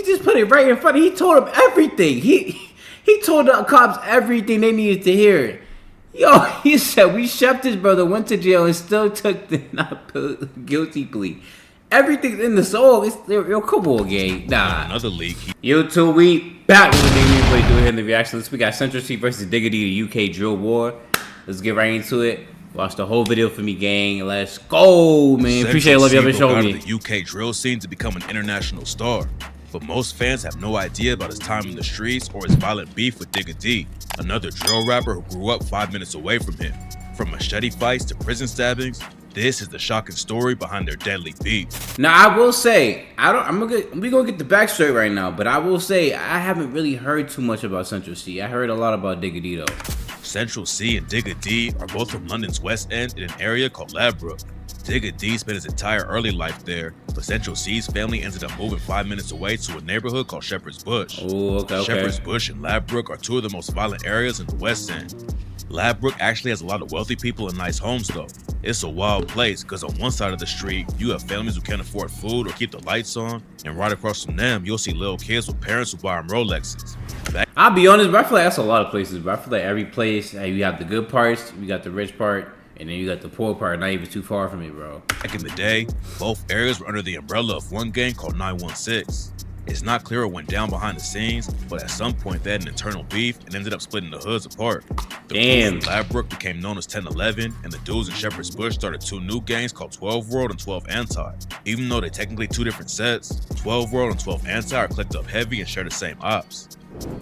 He just put it right in front of him. He told him everything. He told the cops everything they needed to hear. Yo, he said, we shoved his brother, went to jail, and still took the not guilty plea. Everything's in the soul. Yo, come on, gang. Nah. Another league. YouTube, we back with the game doing here in the reaction list. We got censorship versus Digga, the UK drill war. Let's get right into it. Watch the whole video for me, gang. Let's go, man. Appreciate it. Love you ever showed me. The UK drill scene to become an international star. But most fans have no idea about his time in the streets or his violent beef with Digga D, another drill rapper who grew up 5 minutes away from him. From machete fights to prison stabbings, this is the shocking story behind their deadly beef. Now, I will say, we gonna get the backstory right now, but I will say I haven't really heard too much about Central C. I heard a lot about Digga D though. Central C and Digga D are both from London's West End in an area called Ladbroke. Digga D spent his entire early life there, but Central C's family ended up moving 5 minutes away to a neighborhood called Shepherd's Bush. Ooh, okay. Shepherd's Bush and Ladbroke are two of the most violent areas in the West End. Ladbroke actually has a lot of wealthy people and nice homes though. It's a wild place because on one side of the street, you have families who can't afford food or keep the lights on, and right across from them, you'll see little kids with parents who buy them Rolexes. I'll be honest, but I feel like that's a lot of places, but I feel like every place, you have the good parts, you got the rich part, and then you got the poor part, not even too far from it, bro. Back in the day, both areas were under the umbrella of one gang called 916. It's not clear what went down behind the scenes, but at some point they had an internal beef and ended up splitting the hoods apart. The Damn. dudes in Ladbroke became known as 1011, and the dudes in Shepherd's Bush started two new gangs called 12 World and 12 Anti. Even though they're technically two different sets, 12 World and 12 Anti are clicked up heavy and share the same ops.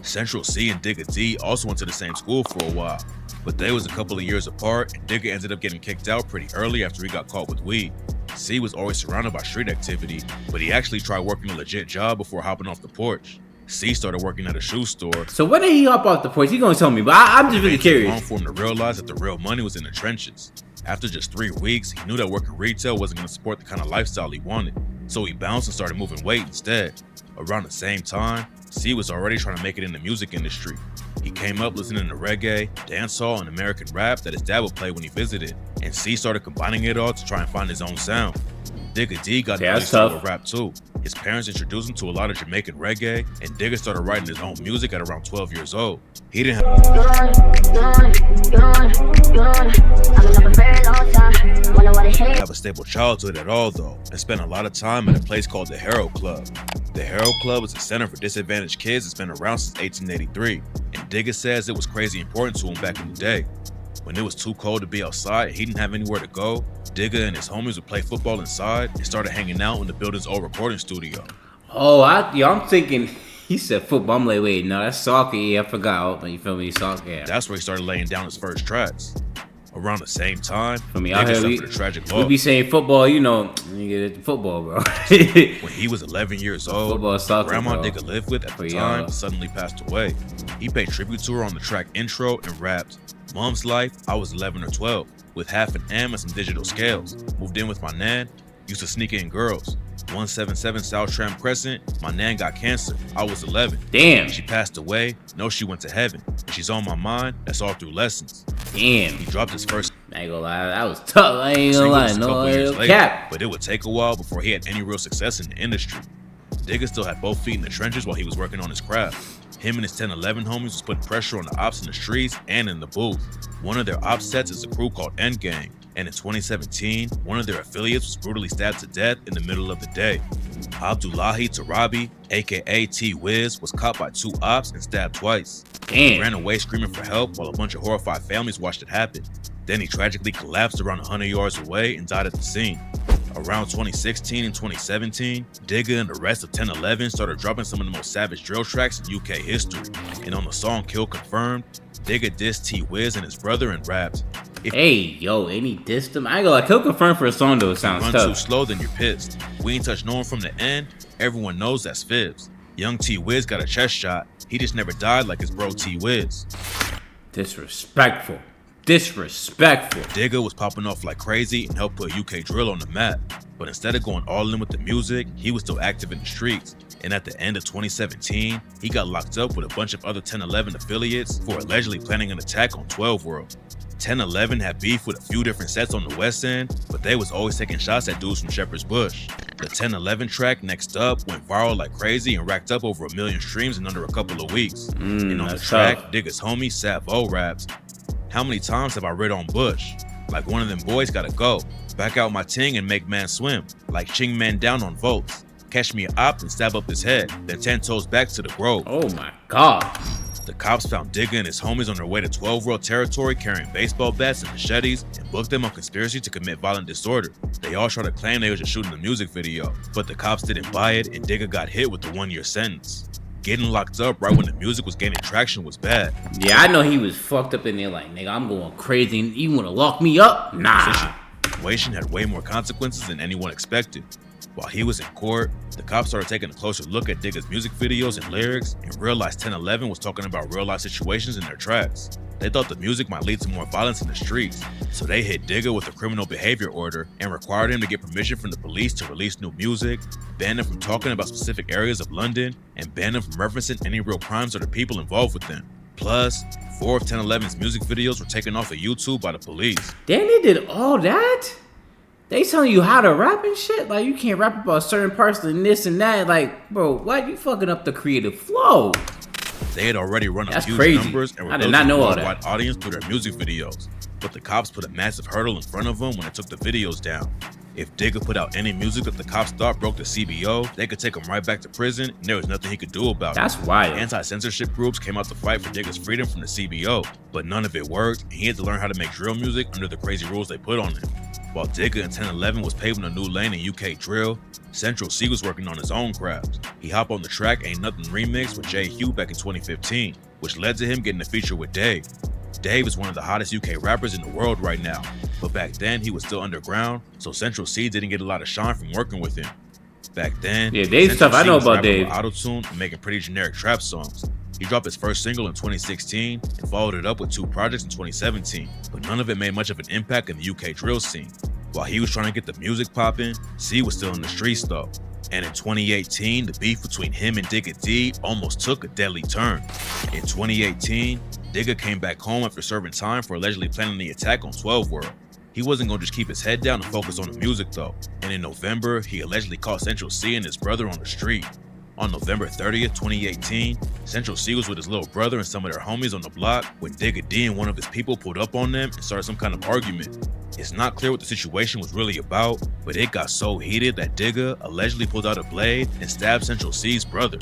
Central C and Digga D also went to the same school for a while, but they was a couple of years apart, and Digga ended up getting kicked out pretty early after he got caught with weed. C was always surrounded by street activity, but he actually tried working a legit job before hopping off the porch. C started working at a shoe store. So when did he hop off the porch? He gonna tell me, but I'm just really curious. It was long for him to realize that the real money was in the trenches. After just 3 weeks, he knew that working retail wasn't gonna support the kind of lifestyle he wanted, so he bounced and started moving weight instead. Around the same time, C was already trying to make it in the music industry. He came up listening to reggae, dancehall, and American rap that his dad would play when he visited, and C started combining it all to try and find his own sound. Digga D got into rap too. His parents introduced him to a lot of Jamaican reggae, and Digga started writing his own music at around 12 years old. He didn't have a stable childhood at all though, and spent a lot of time at a place called the Harrow Club. The Harrow Club is a center for disadvantaged kids that's been around since 1883, and Digga says it was crazy important to him back in the day. When it was too cold to be outside and he didn't have anywhere to go, Digga and his homies would play football inside and started hanging out in the building's old recording studio. Oh, I'm thinking, he said football. I'm like, wait, no, that's soccer. Yeah, I forgot. You feel me? Soccer. Yeah. That's where he started laying down his first tracks. Around the same time, Digga suffered a tragic loss. We be saying football, you know, you get into football, bro. When he was 11 years old, football, soccer, grandma bro. Digga lived with at the time suddenly passed away. He paid tribute to her on the track Intro and rapped, "Mom's life, I was 11 or 12, with half an M and some digital scales. Moved in with my nan, used to sneak in girls. 177 South Tram Crescent, my nan got cancer. I was 11. Damn. She passed away, no she went to heaven. She's on my mind, that's all through lessons." Damn. He dropped his first I ain't gonna lie, that was tough. I ain't gonna lie, no cap. But it would take a while before he had any real success in the industry. Digga still had both feet in the trenches while he was working on his craft. Him and his 1011 homies was putting pressure on the ops in the streets and in the booth. One of their ops sets is a crew called Endgang, and in 2017, one of their affiliates was brutally stabbed to death in the middle of the day. Abdullahi Tarabi, aka T-Wiz, was caught by 2 ops and stabbed twice. Damn. He ran away screaming for help while a bunch of horrified families watched it happen. Then he tragically collapsed around 100 yards away and died at the scene. Around 2016 and 2017, Digga and the rest of 1011 started dropping some of the most savage drill tracks in UK history. And on the song Kill Confirmed, Digga dissed T-Wiz and his brother and rapped, "Hey, yo, any dissed him? I ain't gonna lie, Kill Confirmed for a song though, it sounds run tough. Too slow, then you're pissed. We ain't touched no one from the end, everyone knows that's fibs. Young T-Wiz got a chest shot, he just never died like his bro T-Wiz." Disrespectful. Disrespectful. Digga was popping off like crazy and helped put UK drill on the map. But instead of going all in with the music, he was still active in the streets. And at the end of 2017, he got locked up with a bunch of other 1011 affiliates for allegedly planning an attack on 12 World. 1011 had beef with a few different sets on the west end, but they was always taking shots at dudes from Shepherd's Bush. The 1011 track Next Up went viral like crazy and racked up over 1 million streams in under a couple of weeks. And on the track, Digga's homie Savo raps, "How many times have I rid on Bush? Like one of them boys gotta go. Back out my ting and make man swim. Like Ching man down on votes. Catch me a op and stab up his head, then 10 toes back to the grove." Oh my God. The cops found Digga and his homies on their way to 12 World territory carrying baseball bats and machetes and booked them on conspiracy to commit violent disorder. They all tried to claim they were just shooting the music video, but the cops didn't buy it and Digga got hit with the 1-year sentence. Getting locked up right when the music was gaining traction was bad. Yeah, I know he was fucked up in there like, nigga, I'm going crazy and you wanna lock me up? Nah. The situation had way more consequences than anyone expected. While he was in court, the cops started taking a closer look at Digga's music videos and lyrics and realized 1011 was talking about real life situations in their tracks. They thought the music might lead to more violence in the streets, so they hit Digga with a criminal behavior order and required him to get permission from the police to release new music, banned him from talking about specific areas of London, and banned him from referencing any real crimes or the people involved with them. Plus, 4 of 1011's music videos were taken off of YouTube by the police. Damn, they did all that? They telling you how to rap and shit? Like, you can't rap about certain parts and this and that. Like, bro, why you fucking up the creative flow? They had already run That's huge crazy. numbers and were I did not know all that. worldwide audience through their music videos. But the cops put a massive hurdle in front of them when they took the videos down. If Digga put out any music that the cops thought broke the CBO, they could take him right back to prison and there was nothing he could do about it. That's wild. Anti-censorship groups came out to fight for Digga's freedom from the CBO, but none of it worked and he had to learn how to make drill music under the crazy rules they put on him. While Digga in 1011 was paving a new lane in UK drill, Central C was working on his own craft. He hopped on the track Ain't Nothing remix with J. Hugh back in 2015, which led to him getting a feature with Dave. Dave is one of the hottest UK rappers in the world right now, but back then he was still underground, so Central C didn't get a lot of shine from working with him. Back then, yeah, Dave's Central stuff I C know was about rapping Dave. with auto-tune and making pretty generic trap songs. He dropped his first single in 2016 and followed it up with 2 projects in 2017, but none of it made much of an impact in the UK drill scene. While he was trying to get the music popping, C was still in the streets though. And in 2018, the beef between him and Digga D almost took a deadly turn. In 2018, Digga came back home after serving time for allegedly planning the attack on 12 World. He wasn't going to just keep his head down and focus on the music though. And in November, he allegedly caught Central C and his brother on the street. On November 30th, 2018, Central C was with his little brother and some of their homies on the block when Digga D and one of his people pulled up on them and started some kind of argument. It's not clear what the situation was really about, but it got so heated that Digga allegedly pulled out a blade and stabbed Central C's brother.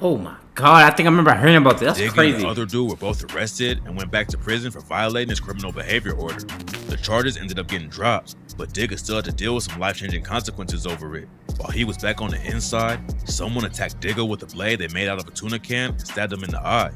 Oh my God, I think I remember hearing about that. That's Digga crazy. and the other dude were both arrested and went back to prison for violating his criminal behavior order. The charges ended up getting dropped, but Digga still had to deal with some life-changing consequences over it. While he was back on the inside, someone attacked Digga with a blade they made out of a tuna can and stabbed him in the eye.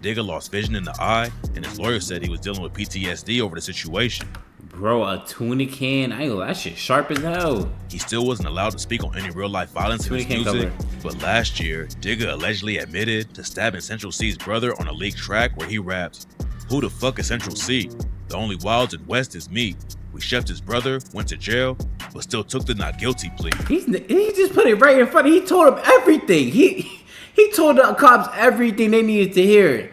Digga lost vision in the eye, and his lawyer said he was dealing with PTSD over the situation. Bro, a tuna can? I ain't gonna lie, that shit sharp as hell. He still wasn't allowed to speak on any real-life violence in his music, but last year, Digga allegedly admitted to stabbing Central C's brother on a leaked track where he raps, "Who the fuck is Central C? The only wilds in West is me. We chefed his brother, went to jail, but still took the not guilty plea." He just put it right in front of him. He told him everything. He told the cops everything they needed to hear.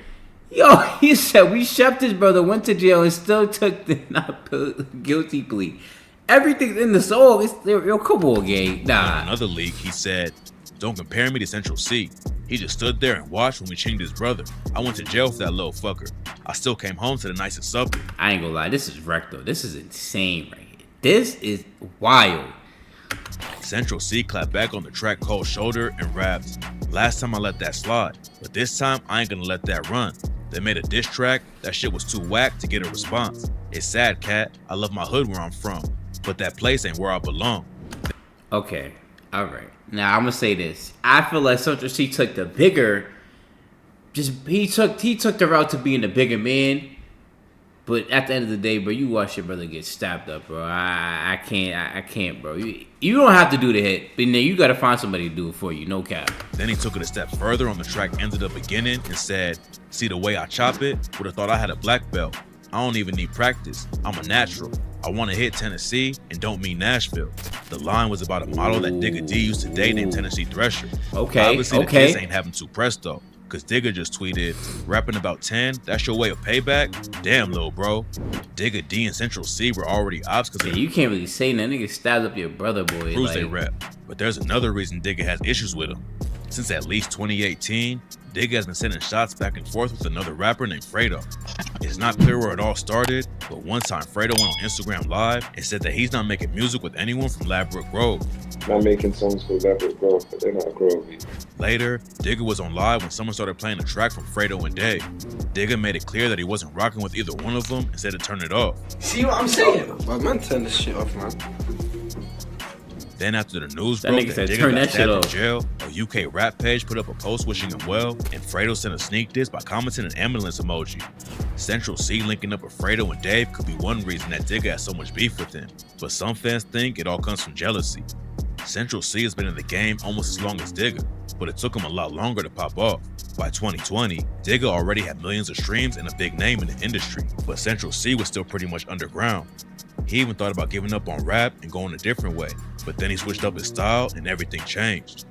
Yo, he said, we chefed his brother, went to jail, and still took the not guilty plea. Everything's in the soul. It's yo, come on, gang. Nah. In another leak, he said, "Don't compare me to Central C. He just stood there and watched when we chinged his brother. I went to jail for that little fucker. I still came home to the nicest supper." I ain't gonna lie, this is wrecked though. This is insane right here. This is wild. Central C clapped back on the track Cold Shoulder and rapped, "Last time I let that slide, but this time I ain't gonna let that run. They made a diss track, that shit was too whack to get a response. It's sad, cat, I love my hood where I'm from, but that place ain't where I belong." Okay, alright. Now I'm gonna say this. I feel like Central C took the bigger, he took the route to being the bigger man. But at the end of the day, bro, you watch your brother get stabbed up, bro. I can't, bro. You don't have to do the hit, but then you gotta find somebody to do it for you, no cap. Then he took it a step further on the track Ended Up Beginning and said, "See the way I chop it? Would've thought I had a black belt. I don't even need practice. I'm a natural. I want to hit Tennessee and don't mean Nashville." The line was about a model that Digga D used to date named Tennessee Thresher. Okay, Obviously, the kiss ain't having too pressed though. Cause Digga just tweeted, rapping about 10, that's your way of payback? Damn, little bro. Digga D and Central C were already ops cause Yeah, you can't really say that. Nigga stabbed up your brother, boy. proves Like, they rap. But there's another reason Digga has issues with him. Since at least 2018, Digga has been sending shots back and forth with another rapper named Fredo. It's not clear where it all started, but one time Fredo went on Instagram Live and said that he's not making music with anyone from Ladbroke Grove. Not making songs for Ladbroke Grove, but they're not Grove either. Later, Digga was on Live when someone started playing a track from Fredo and Dave. Digga made it clear that he wasn't rocking with either one of them and said to turn it off. See what I'm saying? But man, turn this shit off, man. Then after the news That broke nigga that said, Digga "Turn got that shit stabbed in off." jail, a UK rap page put up a post wishing him well, and Fredo sent a sneak diss by commenting an ambulance emoji. Central C linking up with Fredo and Dave could be one reason that Digga has so much beef with him, but some fans think it all comes from jealousy. Central C has been in the game almost as long as Digga, but it took him a lot longer to pop off. By 2020, Digga already had millions of streams and a big name in the industry, but Central C was still pretty much underground. He even thought about giving up on rap and going a different way, but then he switched up his style and everything changed.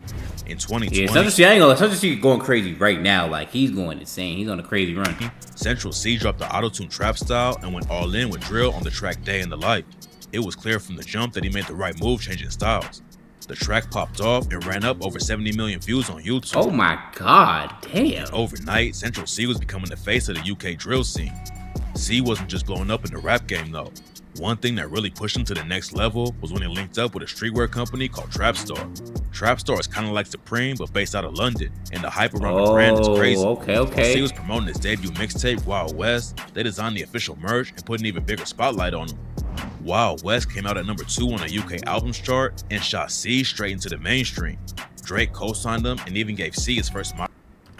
In 2020, yeah, Central C, I ain't gonna lie, Central C going crazy right now. Like, he's going insane. He's on a crazy run. Central C dropped the auto-tune trap style and went all in with drill on the track Day in the Life. It was clear from the jump that he made the right move changing styles. The track popped off and ran up over 70 million views on YouTube. Oh my god, damn. Overnight, Central C was becoming the face of the UK drill scene. C wasn't just blowing up in the rap game though. One thing that really pushed him to the next level was when he linked up with a streetwear company called Trapstar. Trapstar is kind of like Supreme, but based out of London, and the hype around the brand is crazy. Okay. While C was promoting his debut mixtape, Wild West, they designed the official merch and put an even bigger spotlight on him. Wild West came out at number 2 on the UK albums chart and shot C straight into the mainstream. Drake co-signed him and even gave C his first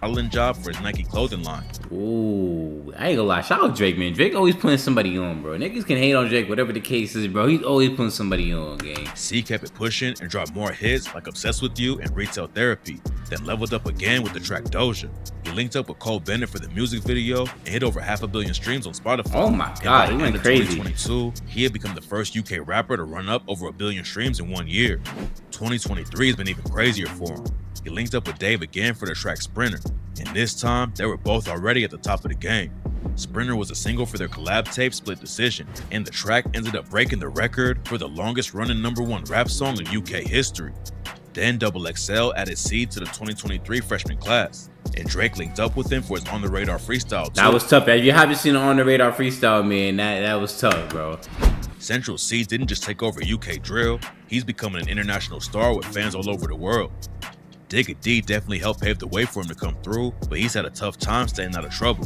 modeling job for his Nike clothing line. Ooh, I ain't gonna lie. Shout out Drake, man. Drake always putting somebody on, bro. Niggas can hate on Drake, whatever the case is, bro. He's always putting somebody on, gang. C kept it pushing and dropped more hits like Obsessed With You and Retail Therapy, then leveled up again with the track Doja. He linked up with Cole Bennett for the music video and hit over 500 million streams on Spotify. Oh my god, he went crazy. 2022, he had become the first UK rapper to run up over 1 billion streams in 1 year. 2023 has been even crazier for him. He linked up with Dave again for the track Sprinter, and this time they were both already at the top of the game. Sprinter was a single for their collab tape Split Decision, and the track ended up breaking the record for the longest running #1 rap song in UK history. Then Double XL added C to the 2023 freshman class, and Drake linked up with him for his On The Radar freestyle too. That was tough. If you haven't seen the On The Radar freestyle, man, that was tough, bro. Central C didn't just take over UK drill, he's becoming an international star with fans all over the world. Digga D definitely helped pave the way for him to come through, but he's had a tough time staying out of trouble.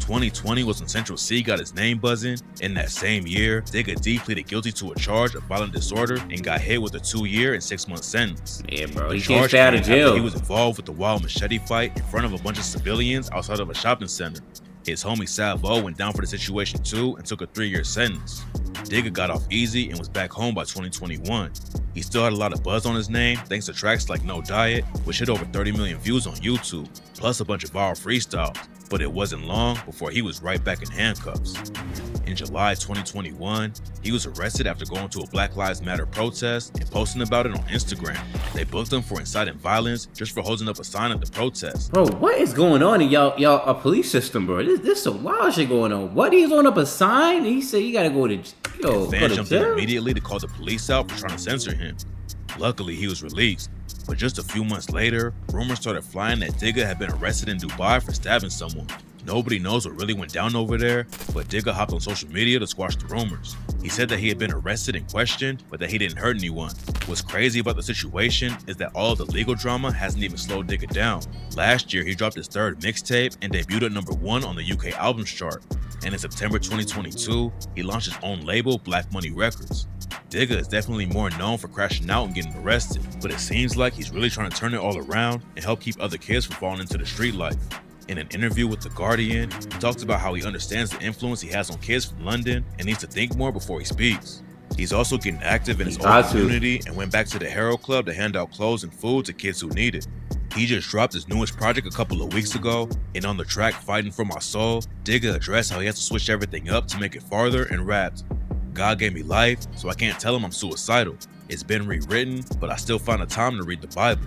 2020 was when Central C got his name buzzing. In that same year, Digga D pleaded guilty to a charge of violent disorder and got hit with a 2-year and 6-month sentence. Yeah, bro, The he can't charge stay out of came after jail. He was involved with the wild machete fight in front of a bunch of civilians outside of a shopping center. His homie Salvo went down for the situation too and took a 3-year sentence. Digga got off easy and was back home by 2021. He still had a lot of buzz on his name thanks to tracks like No Diet, which hit over 30 million views on YouTube, plus a bunch of viral freestyles, but it wasn't long before he was right back in handcuffs. In July 2021, he was arrested after going to a Black Lives Matter protest and posting about it on Instagram. They booked him for inciting violence just for holding up a sign at the protest. Bro, what is going on in y'all police system, bro? This some wild shit going on. What, he's on up a sign? He said you gotta go to Fans jumped in immediately to call the police out for trying to censor him. Luckily, he was released. But just a few months later, rumors started flying that Digga had been arrested in Dubai for stabbing someone. Nobody knows what really went down over there, but Digga hopped on social media to squash the rumors. He said that he had been arrested and questioned, but that he didn't hurt anyone. What's crazy about the situation is that all of the legal drama hasn't even slowed Digga down. Last year, he dropped his 3rd mixtape and debuted at #1 on the UK albums chart. And in September 2022, he launched his own label, Black Money Records. Digga is definitely more known for crashing out and getting arrested, but it seems like he's really trying to turn it all around and help keep other kids from falling into the street life. In an interview with The Guardian, he talks about how he understands the influence he has on kids from London and needs to think more before he speaks. He's also getting active in his own community and went back to the Harrow Club to hand out clothes and food to kids who need it. He just dropped his newest project a couple of weeks ago, and on the track Fighting For My Soul, Digga addressed how he has to switch everything up to make it farther and rapped, "God gave me life, so I can't tell him I'm suicidal. It's been rewritten, but I still find the time to read the Bible.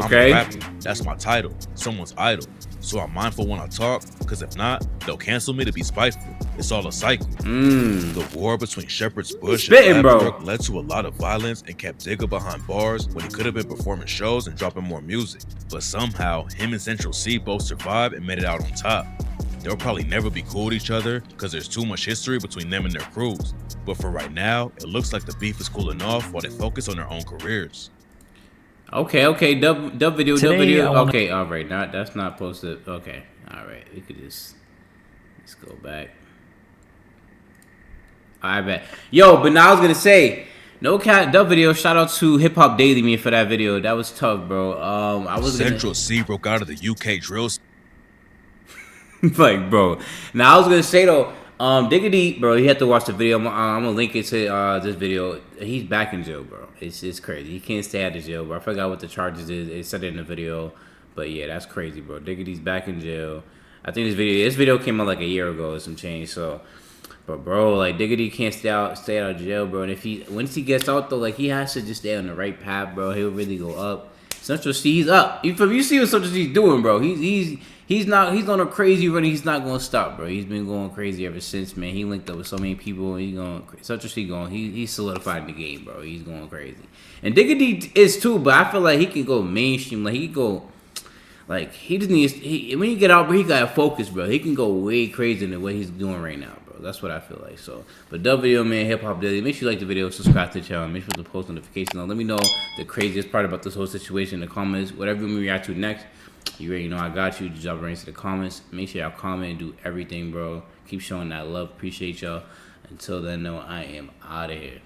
Okay. I'm a rapper. That's my title. Someone's idol. So I'm mindful when I talk, because if not, they'll cancel me to be spiteful. It's all a cycle. The war between Shepherd's Bush and Ladbroke led to a lot of violence and kept Digga behind bars when he could have been performing shows and dropping more music. But somehow, him and Central C both survived and made it out on top. They'll probably never be cool with each other because there's too much history between them and their crews. But for right now, it looks like the beef is cooling off while they focus on their own careers. Okay. Dub video. Okay, all right. That's not posted. Okay, all right. We could just let's go back. I bet. Yo, but now I was gonna say, no cat dub video. Shout out to Hip Hop Daily Me for that video. That was tough, bro. I was Central C broke out of the UK drill. Like, bro. Now I was gonna say though, Diggity, bro, he had to watch the video. I'm gonna link it to this video. He's back in jail, bro. It's crazy. He can't stay out of jail, bro. I forgot what the charges is. It said it in the video, but yeah, that's crazy, bro. Diggity's back in jail. I think this video came out like a year ago or some change. So, but bro, like Diggity can't stay out of jail, bro. And once he gets out though, like he has to just stay on the right path, bro. He'll really go up. Central C, he's up. You see what Central C's doing, bro. He's on a crazy run. He's not gonna stop, bro. He's been going crazy ever since, man. He linked up with so many people. Central C going. He's solidified the game, bro. He's going crazy. And Diggity is too, but I feel like he can go mainstream. Like he can go, like he just needs. When you get out, bro, he gotta focus, bro. He can go way crazy than what he's doing right now, bro. That's what I feel like. So, but dub video, man, Hip Hop Daily. Make sure you like the video, subscribe to the channel, make sure to post notifications on. Let me know the craziest part about this whole situation in the comments. Whatever we react to next, you already know I got you. Just drop right into the comments. Make sure y'all comment and do everything, bro. Keep showing that love. Appreciate y'all. Until then, though, I am out of here.